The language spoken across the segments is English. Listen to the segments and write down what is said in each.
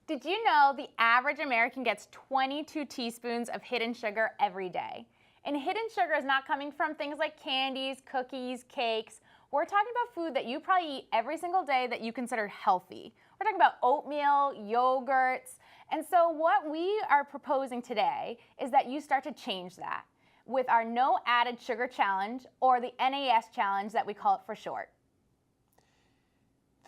Did you know the average American gets 22 teaspoons of hidden sugar every day? And hidden sugar is not coming from things like candies, cookies, cakes. We're talking about food that you probably eat every single day that you consider healthy. We're talking about oatmeal, yogurts. And so what we are proposing today is that you start to change that with our No Added Sugar Challenge, or the NAS Challenge that we call it for short.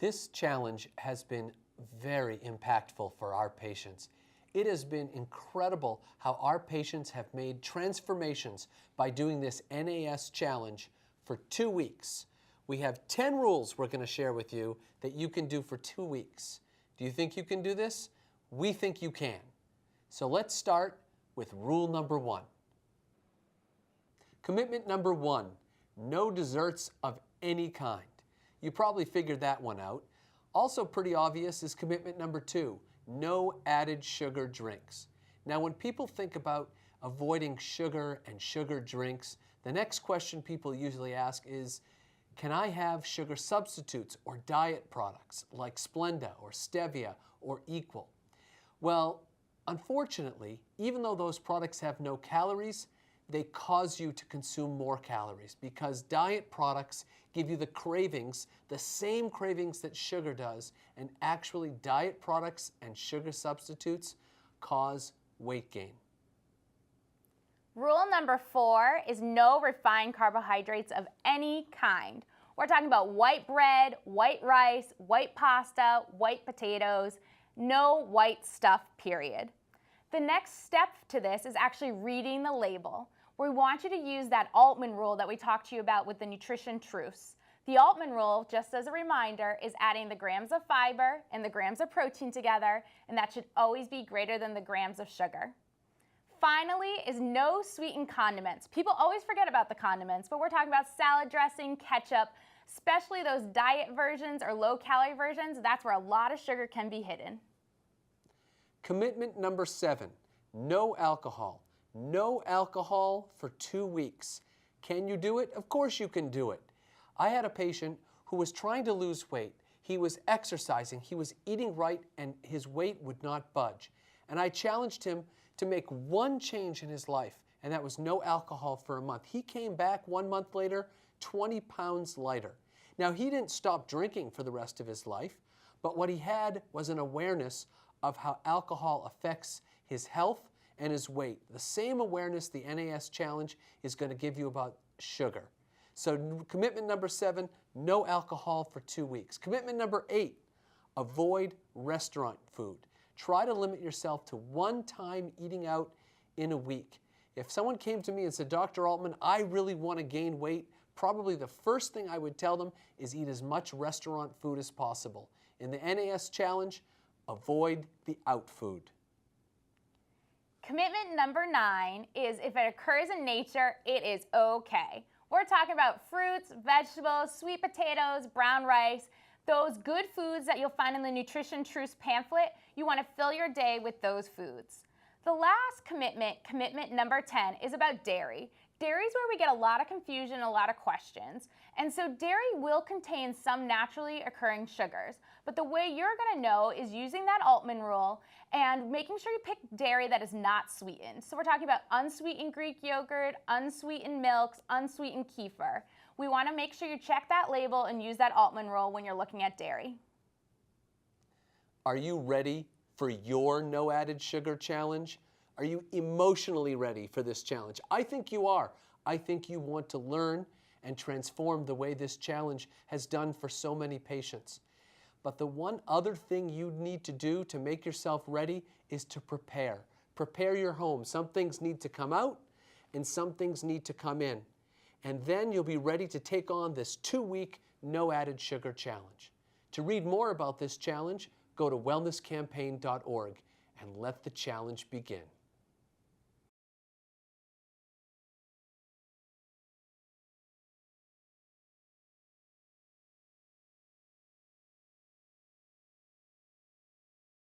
This challenge has been very impactful for our patients. It has been incredible how our patients have made transformations by doing this NAS challenge for 2 weeks. We have 10 rules we're going to share with you that you can do for 2 weeks. Do you think you can do this? We think you can. So let's start with rule number 1. Commitment number 1, no desserts of any kind. You probably figured that one out. Also pretty obvious is commitment number 2, no added sugar drinks. Now when people think about avoiding sugar and sugar drinks, the next question people usually ask is, can I have sugar substitutes or diet products like Splenda or Stevia or Equal? Well, unfortunately, even though those products have no calories, they cause you to consume more calories because diet products give you the cravings, the same cravings that sugar does, and actually diet products and sugar substitutes cause weight gain. Rule number 4 is no refined carbohydrates of any kind. We're talking about white bread, white rice, white pasta, white potatoes, no white stuff, period. The next step to this is actually reading the label. We want you to use that Altman Rule that we talked to you about with the nutrition truths. The Altman Rule, just as a reminder, is adding the grams of fiber and the grams of protein together, and that should always be greater than the grams of sugar. Finally is no sweetened condiments. People always forget about the condiments, but we're talking about salad dressing, ketchup, especially those diet versions or low-calorie versions. That's where a lot of sugar can be hidden. Commitment number 7, no alcohol. No alcohol for 2 weeks. Can you do it? Of course you can do it. I had a patient who was trying to lose weight. He was exercising, he was eating right, and his weight would not budge. And I challenged him to make one change in his life, and that was no alcohol for a month. He came back 1 month later, 20 pounds lighter. Now, he didn't stop drinking for the rest of his life, but what he had was an awareness of how alcohol affects his health and his weight. The same awareness the NAS challenge is going to give you about sugar. So commitment number 7, no alcohol for 2 weeks. Commitment number 8, avoid restaurant food. Try to limit yourself to 1 time eating out in a week. If someone came to me and said, Dr. Altman, I really want to gain weight, probably the first thing I would tell them is eat as much restaurant food as possible. In the NAS challenge, avoid the out food. Commitment number 9 is if it occurs in nature, it is okay. We're talking about fruits, vegetables, sweet potatoes, brown rice, those good foods that you'll find in the Nutrition Truths pamphlet. You want to fill your day with those foods. The last commitment, commitment number 10, is about dairy. Dairy is where we get a lot of confusion, a lot of questions. And so dairy will contain some naturally occurring sugars. But the way you're going to know is using that Altman Rule and making sure you pick dairy that is not sweetened. So we're talking about unsweetened Greek yogurt, unsweetened milks, unsweetened kefir. We want to make sure you check that label and use that Altman Rule when you're looking at dairy. Are you ready for your no added sugar challenge? Are you emotionally ready for this challenge? I think you are. I think you want to learn and transform the way this challenge has done for so many patients. But the one other thing you need to do to make yourself ready is to prepare. Prepare your home. Some things need to come out and some things need to come in. And then you'll be ready to take on this 2-week no added sugar challenge. To read more about this challenge, go to wellnesscampaign.org and let the challenge begin.